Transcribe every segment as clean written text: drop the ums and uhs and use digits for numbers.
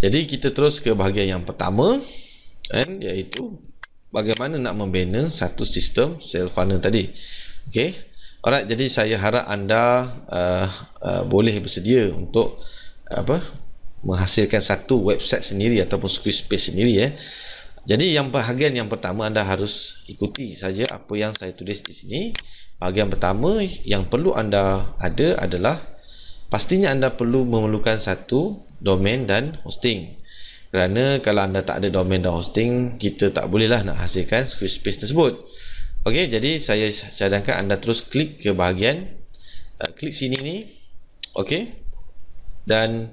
Jadi kita terus ke bahagian yang pertama, iaitu bagaimana nak membina satu sistem sales funnel tadi. Okey. Alright, jadi saya harap anda boleh bersedia untuk menghasilkan satu website sendiri ataupun Squarespace sendiri. Jadi bahagian yang pertama anda harus ikuti saja apa yang saya tulis di sini. Bahagian pertama yang perlu anda ada adalah pastinya anda perlu memerlukan satu domain dan hosting. Kerana kalau anda tak ada domain dan hosting, kita tak bolehlah nak hasilkan Squarespace tersebut. Okey, jadi saya cadangkan anda terus klik ke bahagian klik sini ni. Okey. Dan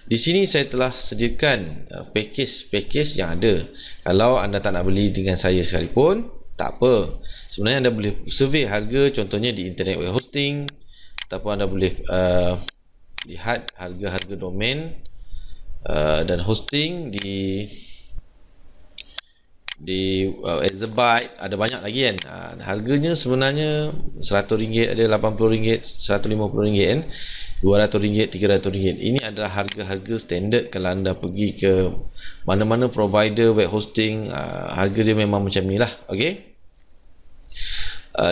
di sini saya telah sediakan package yang ada. Kalau anda tak nak beli dengan saya sekalipun, tak apa. Sebenarnya anda boleh survey harga, contohnya di internet web hosting, ataupun anda boleh lihat harga-harga domain dan hosting di Exabyte, ada banyak lagi kan. Harganya sebenarnya RM100 ada, RM80, RM150 kan, RM200, RM300. Ini adalah harga-harga standard kalau anda pergi ke mana-mana provider web hosting, harga dia memang macam ni lah. Okey.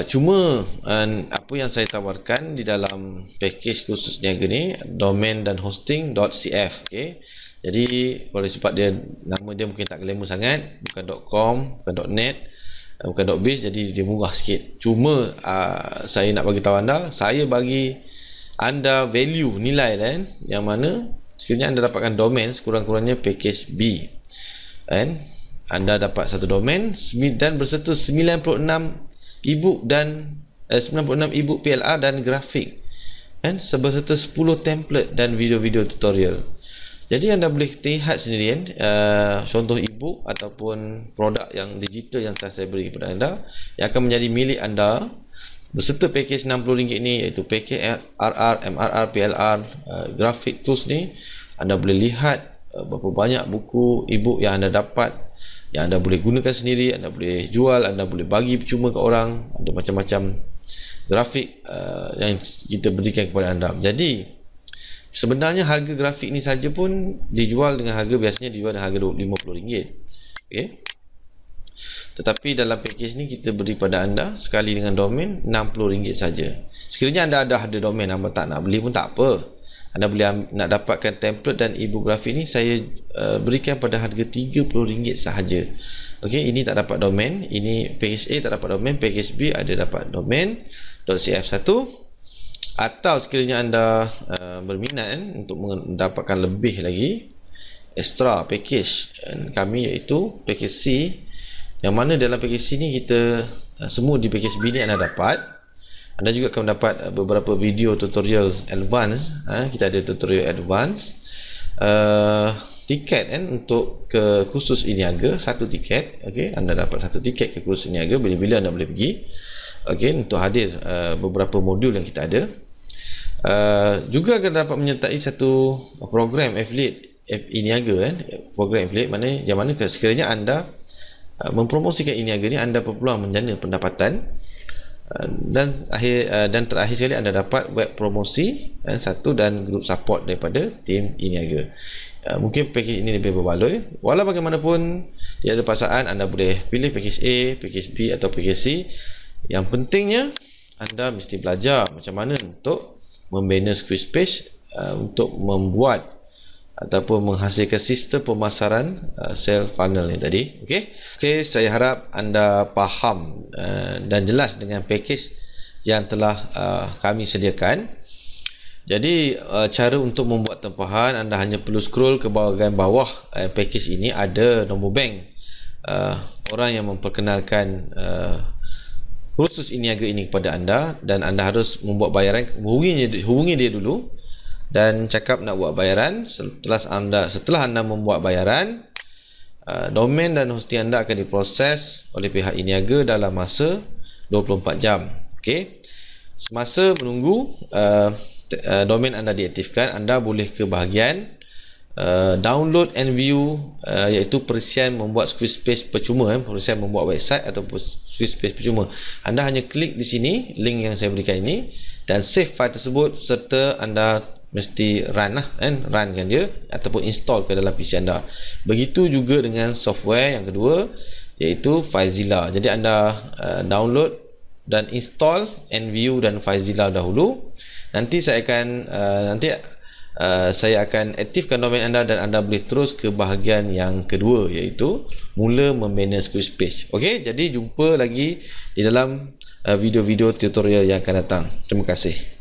Cuma apa yang saya tawarkan di dalam package khusus niaga ni, domain dan hosting.cf. Okey. Jadi oleh sebab dia nama dia mungkin tak glamour sangat, bukan .com, bukan .net, bukan .biz, jadi dia murah sikit. Cuma saya nak bagi tahu anda, saya bagi anda value, nilai kan, yang mana sekiranya anda dapatkan domain sekurang-kurangnya package B kan, anda dapat satu domain dan berserta 96 ebook dan 96 ebook PLR dan grafik kan, berserta 10 template dan video-video tutorial. Jadi anda boleh lihat sendiri kan, contoh ebook ataupun produk yang digital yang telah saya beri kepada anda, yang akan menjadi milik anda berserta package RM60 ni, iaitu package RR, MRR, PLR, graphic tools ni. Anda boleh lihat berapa banyak buku ebook yang anda dapat, yang anda boleh gunakan sendiri, anda boleh jual, anda boleh bagi percuma ke orang, ada macam-macam grafik yang kita berikan kepada anda. Jadi sebenarnya harga grafik ni saja pun dijual dengan harga, biasanya dijual dengan harga RM50. Okey. Tetapi dalam package ni kita beri pada anda sekali dengan domain RM60 saja. Sekiranya anda ada domain, anda tak nak beli pun tak apa. Anda boleh nak dapatkan template dan ebook grafik ni, saya berikan pada harga RM30 sahaja. Okey, ini tak dapat domain, ini package A tak dapat domain, package B ada dapat domain .cf1. Atau sekiranya anda berminat untuk mendapatkan lebih lagi extra package kami, iaitu package C, yang mana dalam package C ni kita semua di package B ni anda dapat. Anda juga akan mendapat beberapa video tutorial advance. Kita ada tutorial advance, tiket kan untuk ke khusus e-niaga, satu tiket. Okey, anda dapat satu tiket ke khusus e-niaga, bila-bila anda boleh pergi. Okey, untuk hadir beberapa modul yang kita ada. Juga akan dapat menyertai satu program affiliate e-niaga kan, program affiliate mana yang mana sekiranya anda mempromosikan e-niaga ni, anda berpeluang menjana pendapatan. Dan terakhir sekali anda dapat web promosi satu dan grup support daripada tim e-niaga. Mungkin package ini lebih berbaloi. Walau bagaimanapun, tiada paksaan, anda boleh pilih package A, package B atau package C. Yang pentingnya anda mesti belajar macam mana untuk membina Squarespace untuk membuat ataupun menghasilkan sistem pemasaran sales funnel ni tadi. Okey, saya harap anda faham dan jelas dengan package yang telah kami sediakan. Jadi cara untuk membuat tempahan, anda hanya perlu scroll ke bahagian bawah package ini, ada nombor bank orang yang memperkenalkan kursus e-niaga ini kepada anda, dan anda harus membuat bayaran. Hubungi dia dulu dan cakap nak buat bayaran. Setelah anda membuat bayaran, domain dan hosting anda akan diproses oleh pihak e-niaga dalam masa 24 jam. Okey. Semasa menunggu domain anda diaktifkan, anda boleh ke bahagian download and view, iaitu perisian membuat Squarespace percuma, perisian membuat website ataupun Squarespace percuma. Anda hanya klik di sini link yang saya berikan ini dan save file tersebut, serta anda mesti run lah kan, runkan dia ataupun install ke dalam PC anda. Begitu juga dengan software yang kedua, iaitu FileZilla. Jadi anda download dan install NView dan FileZilla dahulu. Nanti saya akan aktifkan domain anda dan anda boleh terus ke bahagian yang kedua, iaitu mula memanage Squarespace. Okey, jadi jumpa lagi di dalam video-video tutorial yang akan datang. Terima kasih.